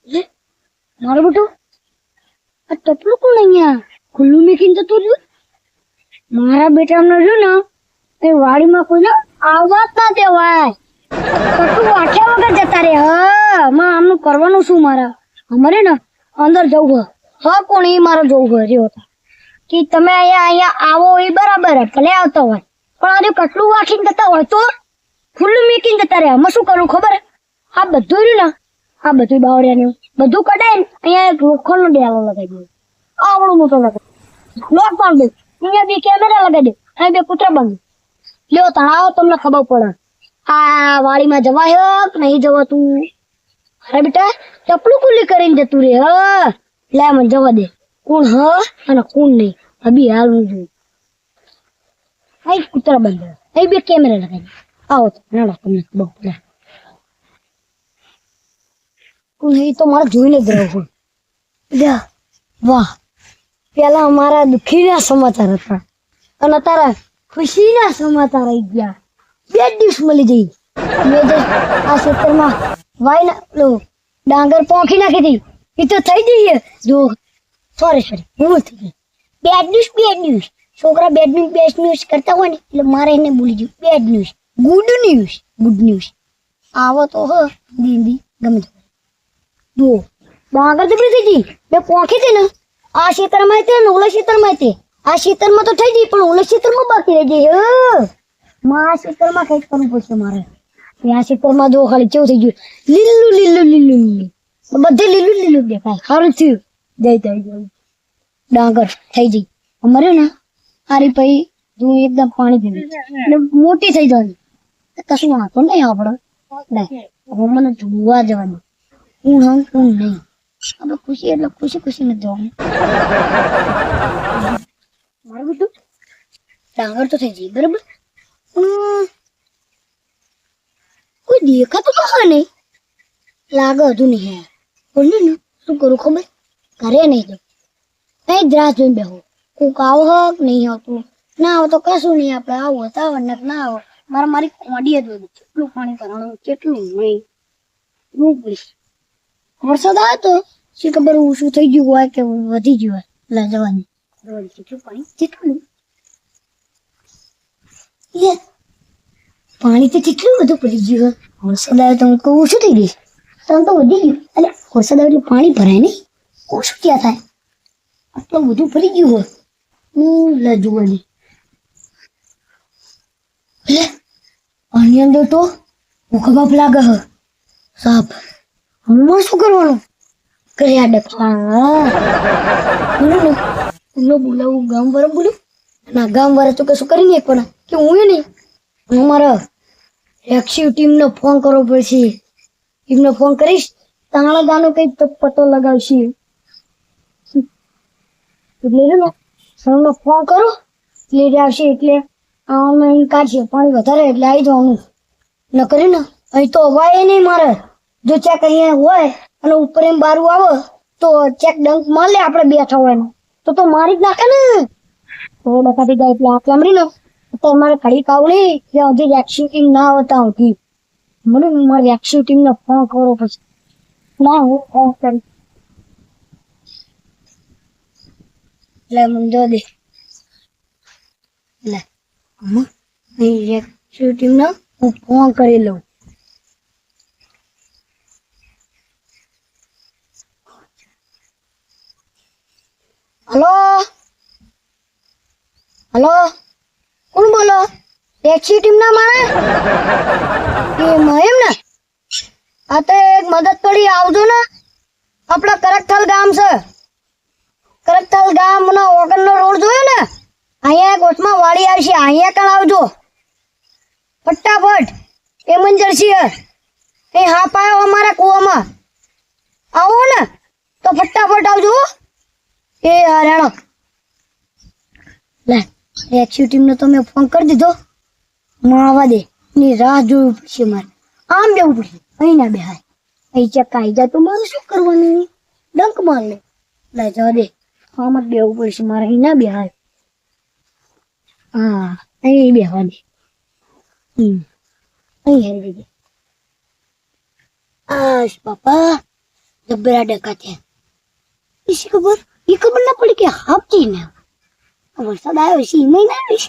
મારું બેટું આ ટપલું કોણ અહીંયા ખુલ્લું મૂકીને જતું રહ્યું? મારા બેટાને જો ને એ વાડીમાં કોઈને આવવા જ ના દેવાય. ટપલું વાઠ્યા વગર જતા રે. હા માં આમનું કરવાનું શું મારા? અમારે ને અંદર જવું હા કોણ એ મારે જવું હોય રહ્યો કે તમે અહીંયા આવો એ બરાબર ભલે આવતા હોય પણ આજે કટલું વાઠીને જતા હોય તો ખુલ્લું મૂકીને જતા રે. અમે શું કરવું ખબર? આ બધું રહ્યું ને આ બધું બાવળિયાનું બધું કઢાય ને અહીંયા એક લોખંડનો ડેલો લગાવી દઉં. આવડું મોટો લગાવી લોક બાંધી દઉં. અહીંયા બે કેમેરા લગાવી દઉં. અહીં બે કૂતરા બાંધી લ્યો તણાવ તમને ખબર પડે આ વાડીમાં જવાય કે નહીં જવાતું. અરે બેટા ટપલું ખુલ્લી કરીને જતું રે. હ લે મને જવા દે કોણ હ અને કોણ નહીં અભી હાલ હું જોઉં. અહીં કૂતરા બાંધી અહીં બે કેમેરા લગાવી આવો તો નાડો તમને ખબર પડે. એ તો મારે જોઈને જ રહું. વાહ પેલા અમારા દુઃખીના સમાચાર હતા અને તારા ખુશીના સમાચાર આવી ગયા. 2 દિવસ મળી જઈ. મેં જે આ ખેતરમાં વાય ડાંગર પોંખી નાખી હતી એ તો થઈ જઈએ જો. સોરી હું થઈ ગઈ. 2 દિવસ છોકરા બેડ ન્યૂઝ કરતા હોય ને એટલે મારે એને ભૂલી ગયું. બેડ ન્યૂઝ ગુડ ન્યૂઝ આવો તો હ દીદી ગમે તે જો ડાંગર જબરી થઈ ગઈ. મેં પોંખી હતી ને આ ખેતરમાં ને ઓલા ખેતરમાં આ ખેતરમાં તો થઈ ગઈ પણ ઓલા ખેતરમાં બાકી રહી ગઈ. આ ખેતરમાં કઈક કરવું પડશે મારે. આ ખેતરમાં જો ખાલી કેવું થઈ ગયું લીલું બધે લીલું દેખાય. સારું થયું જઈ ડાંગર થઈ ગઈ અમારે ને આરી પછી હું એકદમ પાણી પીવી એટલે મોટી થઈ જવાની કશું વાંધો નહીં આપડે. મને જોવા જવાનું હું નહીં આપણે ખુશી એટલે ખુશી નથી જવાનું. મારું બેટું ડાંગર તો થઈ ગઈ બરાબર કોઈ દેખાતું તો હા નહીં લાગે હજુ નહીં. બોલ્યું ને શું કરું ખબર? ઘરે નહીં તો કઈ જ રાહ જોઈને બેહો. કોક આવો હક નહીં આવતું ના આવો તો કશું નહીં. આપણે આવો હતા ના આવો મારી કોડી જ બધું કેટલું પાણી ભરવાનું કેટલું નહીં. વરસાદ આવ્યો તો શી ખબર શું થઈ ગયું હોય કે વધી ગયું હોય. એટલે જવાની કેટલું પાણી કેટલું પાણી તો કેટલું બધું પડી ગયું. વરસાદ આવ્યો તો હું કહું શું થઈ ગઈ તો વધી ગયું. એટલે વરસાદ આવે એટલે પાણી ભરાય નહીં ઓછું ક્યાં થાય આટલું બધું પડી ગયું હોય. જોવાની એટલે આની અંદર તો ભૂખબાપ લાગે હ સાપ. હમણાં શું કરવાનું? કર્યા ડખા બોલાવું ગામ વાળા બોલું ના ગામ વાળા તો કશું કરી નહીં પણ કે હું એ નહીં અમારા રેક્સિવ ટીમને ફોન કરવો પડશે. એમને ફોન કરીશ તાણા ગાનો કઈ પતો લગાવશે એટલે સૌનો ફોન કરો એટલે આવશે એટલે આમાં કાઢશે પાણી વધારે એટલે આવી જવાનું. ન કરી ને અહીં તો અવાય નહીં મારે. જો ચેક અહીંયા હોય અને ઉપર એમ બારું આવે તો ચેક ડંક માર લે આપણે બેઠા હોય તો મારી જ નાખે ને. તો ડકાતી જાય એટલે આટલા મરી ને તો અમારે ઘડી કાવડી હજી રેક્સિવ ટીમ ના આવતા હોતી મને મારે રેક્સિવ ટીમને ફોન કરવો પછી ના હું ફોન કરી એટલે મને જો દે લે રેક્સિવ ટીમને હું ફોન કરી લઉં. હલો કોણ બોલો? ટેક્સી ટીમ ના માણે એમ ને આ તો એક મદદ પડી આવજો ને. આપડા કરકથલ ગામ છે. કરકથલ ગામ નો ઓગણનો રોડ જોયો ને અહીંયા એક ઓછમાં વાડી આવશે અહીંયા કણ આવજો ફટાફટ. એમરજન્સી એ હાપ આવ્યો અમારા કુવામાં આવો ને તો ફટાફટ આવજો. એ હરાણો લે રેક્સિવ ટીમને તો મેં ફોન કરી દીધો. આવવા દે ની રાહ જોવી પડશે મારે. આમ બેવું પડશે અહીં ના બેહાય. અહીં ચેક આવી જાય તો મારે શું કરવાનું? ડંક માર લે લે જવા દે. આમ જ બેવું પડશે મારે અહીં ના બેહાય. હા અહીં બેહવા દે. અહીં હેરી દે. આશ બાપા જબરા ડકા થયા. ઈસી ખબર ઈ ખબર ના પડી કે હાફ જઈને વરસાદ આવ્યો છે એમાં ના આવી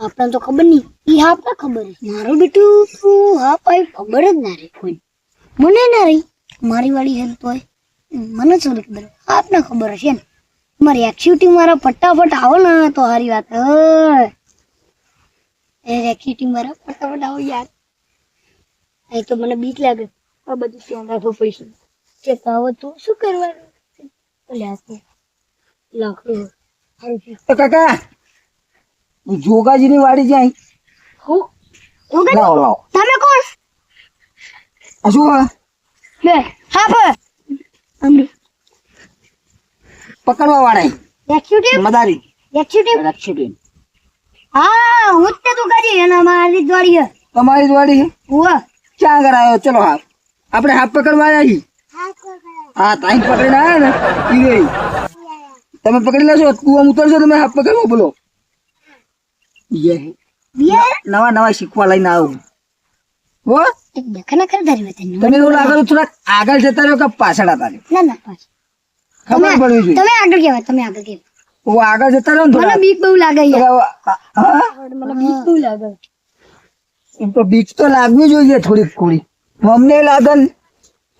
આપણને તો ખબર નહીં ઈ હાફ ના ખબર મારું બેટું હાફ આવી ખબર જ ના રહી કોઈ મને ના રહી મારી વાળી હેલ્પ હોય મને શું ખબર હાફ ના ખબર હશે ને મારી એક્ટિવિટી મારા ફટાફટ આવો ને તો સારી વાત એક્ટિવિટી મારા ફટાફટ આવો યાર અહીં તો મને બીક લાગે આ બધું ધ્યાન રાખવું પડશે કે કાવો તો શું કરવાનું લાકડું કાકા જોગાજીની વાડી જાય હું તમે કોણ આ શું બે હા પર અમને પકડવા વાળા એક્ટિવિટી મદારી એક્ટિવિટી હા હું જ તું કરી એના મારી દોડી હે તમારી જ વાડી હુઆ ક્યાં આગળ આવ્યો ચલો હાફ આપણે હાફ પકડવા આવ્યા હા તાઈ પકડીને આવ્યા ને ઈ તમે પકડી લેશો કુવામાં ઉતરશો તમે હાફ પકડવા બોલો નવા નવા શીખવા લઈને આવું હો દેખાના કર દારી વતન તમે એવું લાગે થોડાક આગળ જતા રહ્યો કે પાછળ હતા ના ના પાછ ખબર પડવી જોઈએ તમે આગળ કેવા તમે આગળ કેવા હું આગળ જતા રહ્યો ને મને બીક બહુ લાગે યાર હા મને બીક બહુ લાગે એમ તો બીક તો લાગવી જોઈએ થોડીક થોડી અમને લાગે ને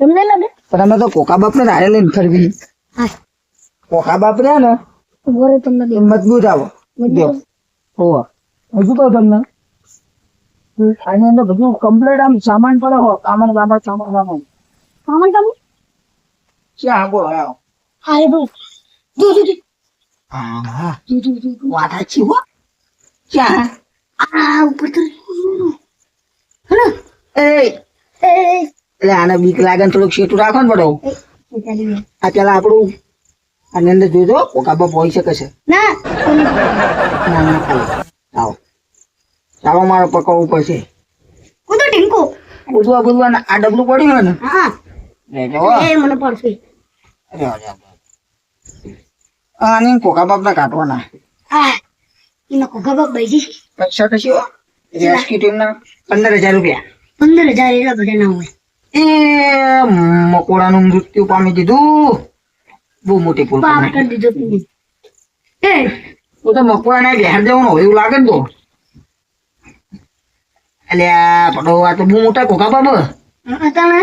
તમને લાગે પણ અમે તો કોકા બાપ ને રાડે લઈને ફરવી હા કોકા બાપ રહ્યા ને બોરે તમને એ મજબૂત આવો દેવ હોવા હજુ તો તમને આની અંદર બધું કમ્પ્લીટ આમ સામાન પડે હો સામાન સામાન કામણ કામ ક્યાં બોલો આવો હારે બોલ દુ હા વાત સાચી હો ક્યાં આ ઉપર તો હલો એ એટલે આને બીક લાગે ને થોડુંક શેઠું રાખો ને પડો આ પેલા આપણું આની અંદર જોજો કોકા બાપ હોઈ શકે છે ના ના ના ખાલી આવો ચાલો મારે પકડવું પડશે કુદો ટીંકો બધું બધું આ ડબલું પડ્યું હોય ને હા લેજો એ મને પડશે આની કોકા બાપ ના કાઢવાના હા એમાં કોકા બાપ બેસી પૈસા તો શું રેસ્ક્યુ ટીમ ના 15,000 રૂપિયા 15,000 એટલા બધા ના હોય એ મકોડાનું મૃત્યુ પામી દીધું બહુ મોટી ભૂલ પાપ કરી કરી દીધો તું એ તો મકોડા ને બહાર જવાનું હોય એવું લાગે ને તો એટલે આ પડો આ તો બહુ મોટા કોકા બાપ તમે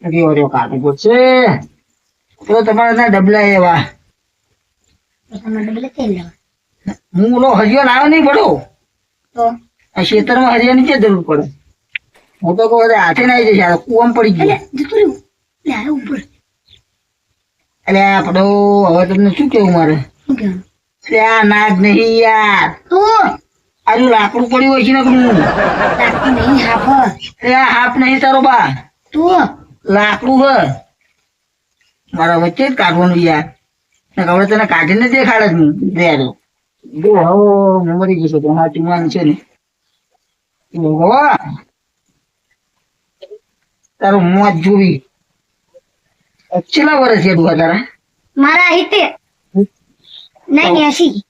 રહ્યો કાઢી પડશે તો તમારા ના ડબલા એવા તમારે ડબલે કેમ લેવા હું ઓલો હરિયો લાવ્યો નહીં પડો તો આ ખેતરમાં હરિયાની ક્યાં જરૂર પડે હું તો કહું હાથે ના આવી જશે કુવામાં પડી ગયો એટલે જતું રહ્યું લે આ ઉપર એટલે આ પડો હવે તમને શું કેવું મારે શું કહેવાનું એટલે આ નાગ નહીં યાર તો આજુ લાકડું પડ્યું હોય છે ને પેલું તાકી નહીં હાફ એટલે આ હાફ નહીં તારો બા તો લાકડું હ મારા વચ્ચે જ કાઢવાનું યાર ને હવે તને કાઢીને દેખાડે જ નહીં રેડો જો હવે મરી જશે તો હા ચુમાન છે ને ઓહો તારું મોત જોવી છેલ્લા વર્ષ છે તારા મારા હિતે નહીં 80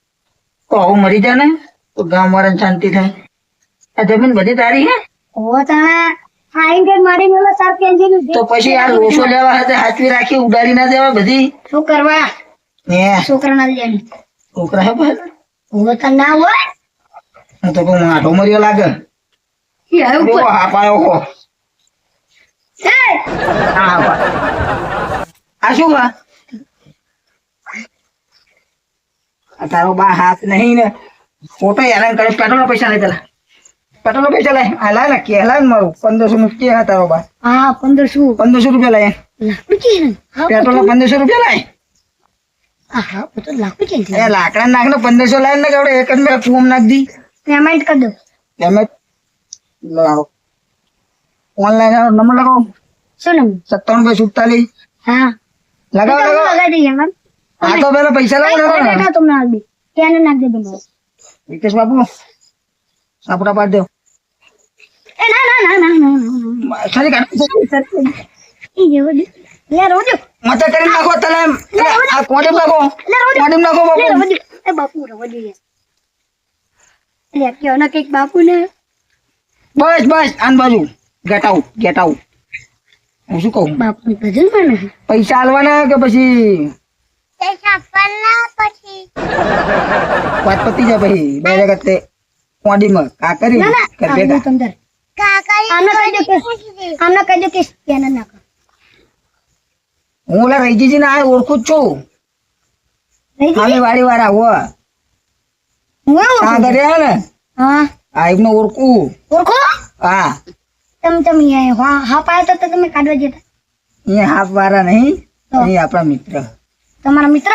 તો આવું મરી જાય ને તો ગામ વાળાને શાંતિ થાય આ જમીન બધી તારી હે ઓ તમે આઈન કે મારી મેલો સાફ કેન્સલ તો પછી આ લોસો લેવા હાથે હાચવી રાખી ઉડાડી ના દેવા બધી શું કરવા હે છોકરા ના લેણી છોકરા હે ભાઈ ઓ તો ના હોય હું તો કહું આટો મર્યો લાગે એ ઉપર જો આ પાયો હો એ આ બા. આ શું બા આ તારો બા હાથ નહીં ને ફોટો હેરાન કરે પેટ્રોલ પૈસા લઈ પેલા પેટ્રોલ પૈસા લઈ આ લાય ને કે લાય ને મારું 1500 નું કે હા તારો બા હા 1500 રૂપિયા લાય લાકડું છે ને હા પેટ્રોલ 1500 રૂપિયા લાય હા તો લાકડું છે એ લાકડા નાખ ને 1500 લાય ને કે એક જ મેં ફોર્મ નાખ દી પેમેન્ટ કરી દો પેમેન્ટ લાવો ઓનલાઈન નંબર લગાવો શું નંબર 57 હા લગાવો લગાવો લગાવી દઈએ મેમ આ તો પેલા પૈસા લાવો ને તમને નાખ દે ક્યાં નાખ દે તમે વિકેશ બાપુ સાપડા પાડ દો એ ના ના ના ના ના ખાલી કાઢ એ જેવો દે લે રોજો મત કરી નાખો તલે આ કોડમ નાખો કોડમ નાખો બાપુ એ બાપુ રોજો લે કયો ના કઈક બાપુ ને બસ બસ આન બાજુ ગેટ આઉટ હું શું કહું બાપુ ભજન પણ પૈસા આલવાના કે પછી વાત પતી જાય પછી ડાયરેક્ટ તે કોડીમાં કાકરી ના ના કર આ ભેગા હું તમને આમને કહી દો કે સ્કેનર નાખો હું ઓલા રહીજી ને આ ઓળખું જ છું રહી આમે વાડી વાળા હો આ ઘરે હે ને હા આ એમને ઓળખું ઓળખો હા તમે હા પાયો તો તમે કાઢવા જતા એ હાફ વાળા નહીં એ આપણા મિત્ર તમારા મિત્ર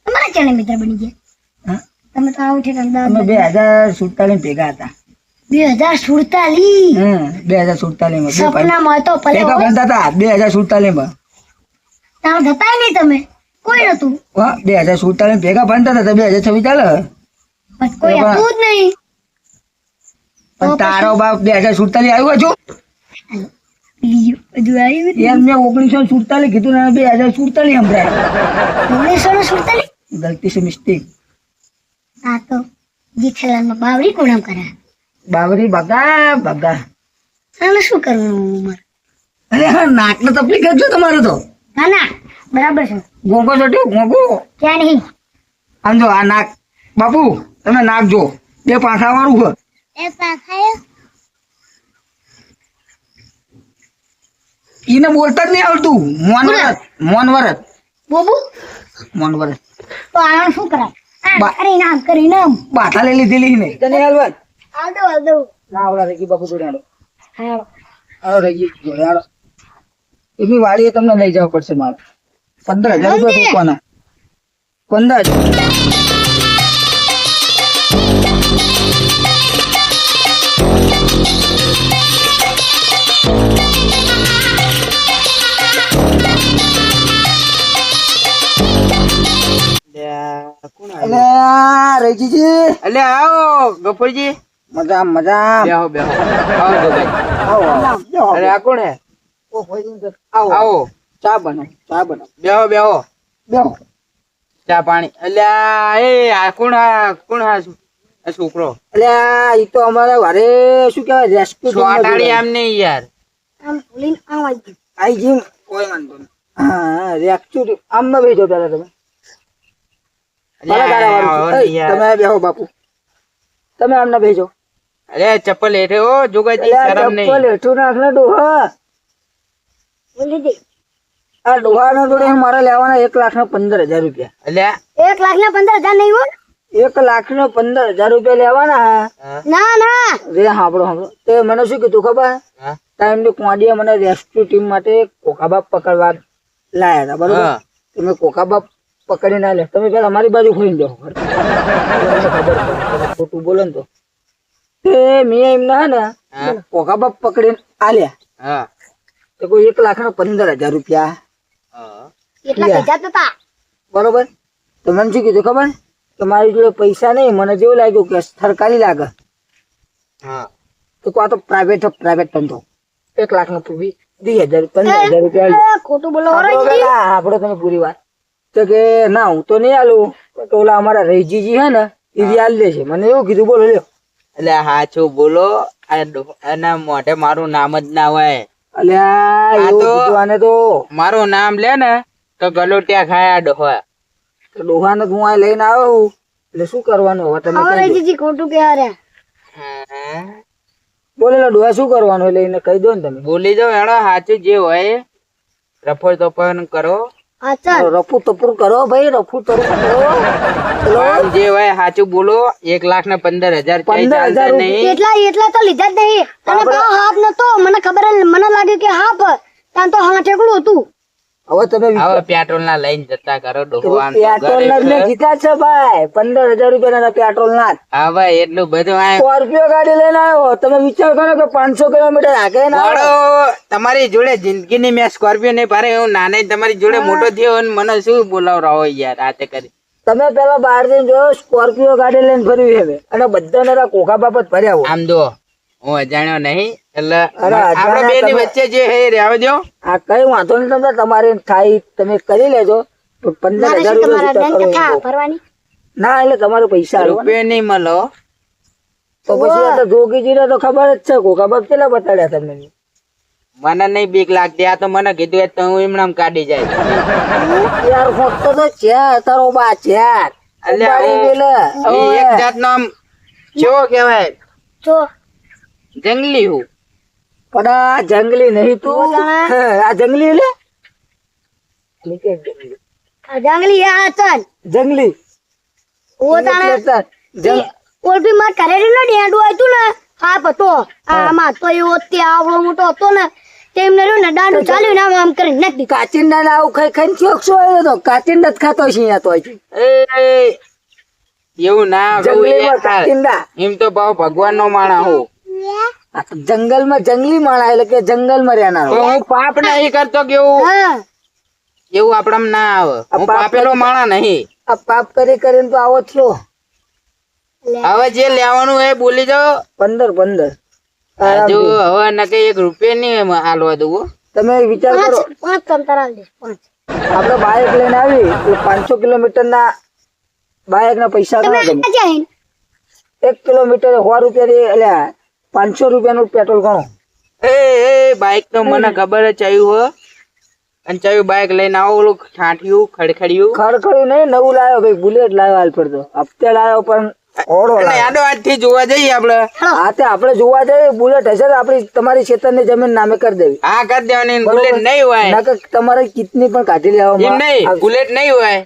તમારા ચાલે મિત્ર બની ગયા હા? તમે તો આવું છે અમે 2047 ભેગા હતા 2047 2047 માં સપનામાં તો ભલે ભેગા ભણતા હતા 2047 માં ત્યાં જતાય નહીં તમે કોઈ નતું 2047 ભેગા ભણતા હતા 2026 ચાલે પણ કોઈ હતું જ નહીં પણ તારો બાપ 2047 આવ્યો છો બીજું બધું આવ્યું એમ મેં 1947 કીધું ને 2047 સંભળાય 1947 ગલતી સે મિસ્ટેક આ તો જીઠેલાલમાં બાવરી કોણામ કર્યા બાવરી બગા બગા આને શું કરવાનું મારે અરે હા નાક ને તકલીફ જ છે તમારે તો ના ના બરાબર છે ગોગો ચોટ્યો ગોગો ક્યાં નહીં આમ જો આ નાક બાપુ તમે નાક જો બે પાંખા વાળું છે એ પાખાયો એને બોલતા જ નહીં આવડતું મોન વરત બોબુ મોન વરત તો આને શું કરાય બા- કરી નામ બાથા લઈ લીધેલી ને તને હાલવાત આવડો ના આવડા રેગી બાપુ જોડે હાલો હા હાલો રેગી જોડે હાલો એમની વાડીએ તમને લઈ જવા પડશે મારે 15,000 રૂપિયા ચૂકવાના 15,000 અલે આ રજીજી અલે આવો ગફુરજી મજા મજા બેહો બેહો આવો જોગાઈ. આવો આવો અરે આ કોણ હે ઓ ભાઈ આવો આવો ચા બનાવો બેહો બેહો બેહો ચા પાણી અલે આ કોણ આ છોકરો એટલે ઈ તો અમારે વારે શું કહેવાય રેસ્ક્યુ છોટાડી આમ નહીં યાર આમ ભૂલીને આવા જ આઈ જીમ કોઈ વાંધો નહીં હા રેસ્ક્યુ આમ માં બેજો પેલા તમે ભલા તારા વાળું છે. એય, તમે બેહો બાપુ તમે આમ ના બેજો અરે ચપ્પલ હેઠે હો જોગાજી એટલે આ શરમ ચપ્પલ નહીં હેઠું નાખ ને ડોહા બોલી દે આ ડોહાના જોડે મારે લેવાના 1,15,000 રૂપિયા અલે 1,15,000 નહીં હોય 1,15,000 રૂપિયા લેવાના હા ના ના રે હાંભળો તે મને શું કીધું ખબર હા ટાઈમ ની કોંડીએ મને રેસ્ક્યુ ટીમ માટે કોકાબાપ પકડવા લાયા હતા બરોબર હા. તમે કોકાબાપ પકડી ના લે તમે પેલા અમારી બાજુ ખોઈને જાઓ તમને ખબર છે. ખોટું બોલો ને તો તે મેં એમને હે ને હા. કોકાબાપ પકડીને આલ્યા હા તો કોઈ 1,15,000 રૂપિયા હા એટલા પૈસા તો તા બરોબર તો મને શું કીધું ખબર કે મારી જોડે પૈસા નહીં મને જેવું લાગ્યું કે સરકારી લાગે હા તો આ તો પ્રાઇવેટ ધંધો 1,20,000 15,000 રૂપિયા આલ્યા. ખોટું બોલો આપણો પેલા આપણો તમે પૂરી વાત તો કે ના હું તો નહીં આલું તો ઓલા અમારા રહીજીજી હે ને એ આલ દે છે મને એવું કીધું બોલો લ્યો એટલે હાચું બોલો એના મોઢે મારું નામ જ ના હોય અલ્યા આ એવું તો- કીધું આને તો મારું નામ લે ને તો ગલોટિયા ખાયા ડોહા ડોહાને હું આ લઈને આવ્યો એટલે શું કરવાનું હવે તમે કહી દો. જીજી ખોટું કે અરે બોલો લે ડોહા શું કરવાનું એટલે એને કહી દો ને તમે બોલી જાઓ હેડો હાચું જે હોય રફોડ તોફાન કરો હા ચાલ રફુ તપરું કરો ભાઈ રફુ તપરું કરો ચલો આમ જે હોય હાચું બોલો 1,15,000 15,000 નહીં એટલા તો લીધા જ નહીં અને ભાવ હાથ નતો મને ખબર મને લાગ્યું કે હા પર ત્યાં તો હા ઠેકડું હતું હવે તમે હવે પેટ્રોલ ના લઈને જતા કરો ડોહો આમ તો પેટ્રોલ ના જ મેં ઘરે કીધા છે ભાઈ 15,000 રૂપિયા પેટ્રોલ ના જ. હવે એટલું બધું આ સ્કોર્પિયો ગાડી લઈને આવ્યો તમે વિચાર કરો કે 500 કિલોમીટર આગે ના આવે. વાળો તમારી જોડે જિંદગીની મેં સ્કોર્પિયો નહીં પારે હું નાને તમારી જોડે મોટો થયો અને મને શું બોલાવ યાર આતે કરી તમે પેલા બહાર જઈને જોયો સ્કોર્પિયો ગાડી લઈને ફર્યું હવે અને બધા કોકા બાબત ભર્યા હોય આમ જો હું અજાણ્યો નહીં એટલે અરે આપડે અજાણ્યા બે ની તમે- વચ્ચે જે હે રહેવા દો આ કઈ વાંધો નહીં તમને તમારે થાય તમે કરી લેજો તો 15,000 રૂપિયા તમારા બેન કથા કરો. ફરવાની ના એટલે તમારે પૈસા આલવાના. રૂપિયો નહીં મળો તો પછી આ તો જોગીજી ને તો ખબર જ છે કોકા બાપ કેટલા બતાડ્યા તમને મને નહીં બીક લાગતી આ તો મને કીધું એ તો હું એમણામ કાઢી જાય યાર હોતો તો છે તારો બા છે અલ્યા હું એક જાતનો આમ કેવો કહેવાય તો જંગલી હું પણ આ જંગલી નહીં તું આ જંગલી લે આ જંગલી આ ચાલ જંગલી ઓ તાણે ઓલ બી માર ઘરે નો ડેડું હતું ને હાપ હતો આમાં તો એવો તે આવડો મોટો હતો ને તેમને રહ્યું ને દાંડું ચાલ્યું ને આમ કરીને નાખી દીધું. કાચિંડા ના આવું ખાઈ ખાઈને થયો શું આવ્યો તો કાચિંડા જ ખાતો છે અહીંયા તો હજી. એ એવું ના જંગલીમાં કાચિંડા એમ તો ભાવ ભગવાન નો માણા હું આ તો જંગલમાં જંગલી માણા એટલે કે જંગલમાં રહેનારો. હું પાપ નહીં કરતો કે એવું હા એવું આપણામાં ના આવે હું પાપ પાપેલો માણા નહીં આ પાપ કરી કરીને તો આવો થયો. હવે જે લેવાનું એ બોલી જાઓ 15 જો હવે નકે 1 રૂપિયા નહીં હાલવા દઉં હો. તમે વિચાર કરો પાંચ તંતરા દે પાંચ આપડે બાઇક લઈને આવી તો 500 કિલોમીટર ના બાઇક ના પૈસા તમે ગણો તમે. ક્યાં જઈને 1 કિલોમીટર 100 રૂપિયા એટલે 500 રૂપિયાનું પેટ્રોલ ગણો. એ બાઈક તો મને ખબર જ ચાયું હો અને ચાયું બાઈક લઈને આવો ઓલું ઠાઠિયું ખડખડિયું ખડખડ્યું નહીં, નવું લાવ્યો ભાઈ, બુલેટ લાવ્યો હાલ પડતો. હપ્તે લાવ્યો પણ ઓળો એટલે લાવ્યો. આડો આજથી જોવા જઈએ આપડે હા તે આપણે જોવા જઈએ બુલેટ હશે તો આપણી તમારી ખેતરની જમીન નામે કરી દેવી. હા કરી દેવાની બુલેટ નહીં હોય નકર તમારે કિતની પણ કાઢી એમ લેવામાં નહીં બુલેટ નહીં હોય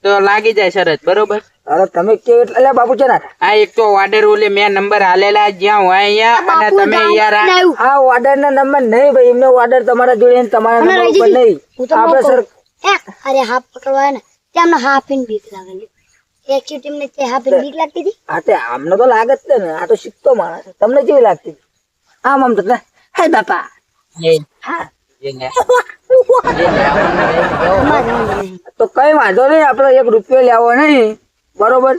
તો લાગી જાય શરત બરોબર. અરે તમે કેવું એટલે બાપુ છે ને આ એક તો ઓર્ડર ઓલે મેં નંબર હાલેલા જ્યાં હોય અહીંયા અને તમે યાર આ ઓર્ડર ના નંબર નહીં ભાઈ, એમનો ઓર્ડર તમારા જોડે ને તમારા નંબર ઉપર નહીં. આપણે સર અરે હાફ પકડવા ને તેમને હાફીન બીક લાગે એક ચીટી ને તે હાફીન બીક લાગતી હતી. આ તે આમને તો લાગે જ છે ને, આ તો શીખતો માણસ છે. તમને કેવી લાગતી હતી? આમ તો હે બાપા હા તો કઈ વાંધો નહીં, આપડે 1 રૂપિયો લેવો નહીં બરોબર.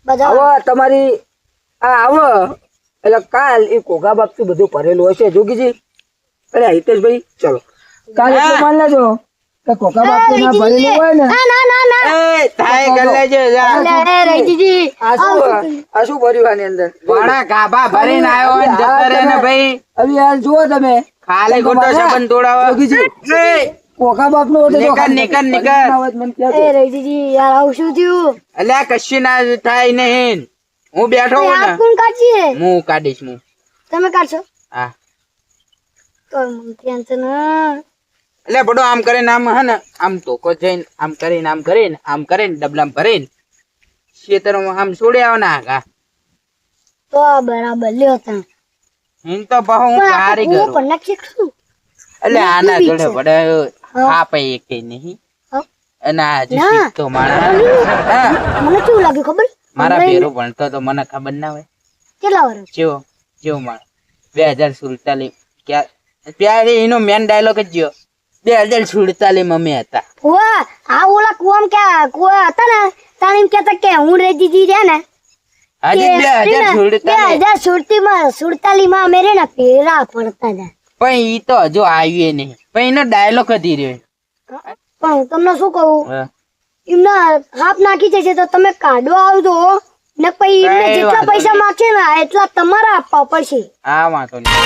બધા હવે તમારી આ આવો એટલે કાલ એ કોગા બાપથી બધું ભરેલું હશે જોગીજી. અરે હિતેશભાઈ ચલો કાલ એટલું માન લેજો કે કોગા બાપથી ના ભરેલું હોય ને. ના ના ના ના એ થાય કરી લેજો જા. અલે રહીજી આ શું ભર્યું આની અંદર? ઘણા ગાભા ભરીને આવ્યો હોય ને જતો રહે ને ભાઈ હવે યાર જુઓ તમે ખાલી ખોટો સંબંધ તોડાવા. જોગીજી એ, કોગા બાપ નો નિકર. એ રહીજી યાર આવું શું થયું અલ્યા કશું ના થાય નહીં હું બેઠો હું હાથ ને કોણ કાઢશે હું કાઢીશ હું તમે કાઢશો હા તો ટેન્શન એટલે બડો આમ કરીને આમ હે ને આમ ધોકો જઈને આમ કરીને ડબલામાં ભરીને ખેતરમાં આમ છોડી આવો ને આગા તો બરાબર લ્યો તા હિન તો બહુ હું કારી હું કરું પણ નાખી શકું એટલે આના બી જોડે છે. બડે હા. આ પૈ એક નહીં હા. અને આ હજુ ના. શીખતો માણસ હા મને કેવું લાગ્યું ખબર મારા હમણાં ભેરું ભણતો તો મને ખબર ના હોય કેટલા વર્ષ જેવો માણસ 2047 ત્યારે એનો મેન ડાયલોગ જ જ્યો 2047 માં મેં હતા વાહ આ ઓલા કુવામ કે કુવા હતા ને તાણ એમ કેતા કે હું રેજીજી રહ્યા ને હજી 2047 2047 માં અમે રે ને પેરા પડતા હતા પણ ઈ તો હજુ આવ્યું નહીં પણ એનો ડાયલોગ હતી રહ્યો પણ હું તમને શું કહું હા. એમના હાફ નાખી જશે તો તમે કાઢવા આવજો ને પછી એમને કઈ જેટલા વાંધો પૈસા માંગશે ને એટલા તમારા આપવા પડશે આ વાંધો નહીં